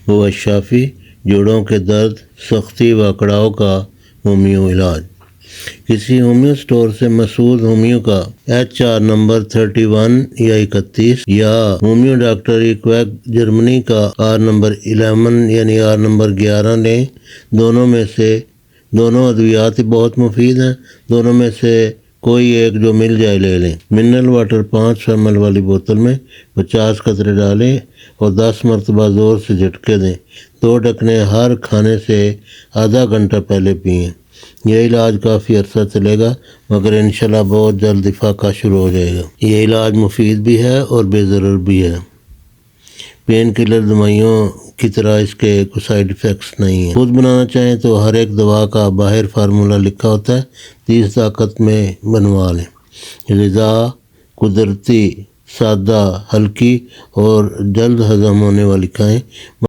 हुआ शाफी, जोड़ों के दर्द, सख्ती व अकड़ाव का होम्यो इलाज। किसी होम्यो स्टोर से मसूद होम्यो का HR नंबर 31 या 31 या होम्यो डॉक्टर इक्वैक जर्मनी का R नंबर 11 यानी R नंबर 11 लें। दोनों अद्वियात बहुत मुफीद हैं। दोनों में से कोई एक जो मिल जाए ले लें। मिनरल वाटर 5 ml वाली बोतल में 50 कतरे डालें और 10 मरतबा ज़ोर से झटके दें। 2 ढकने हर खाने से आधा घंटा पहले पिएँ। यह इलाज काफ़ी अर्सा चलेगा मगर इंशाल्लाह बहुत जल्द इफाका शुरू हो जाएगा। यह इलाज मुफीद भी है और बेज़रर भी है। पेन किलर दवाइयों की तरह इसके कोई साइड इफ़ेक्ट्स नहीं हैं। खुद बनाना चाहें तो हर एक दवा का बाहर फार्मूला लिखा होता है। 30 ताकत में बनवा लें। ग़िज़ा कुदरती, सादा, हल्की और जल्द हज़म होने वाली खाएँ।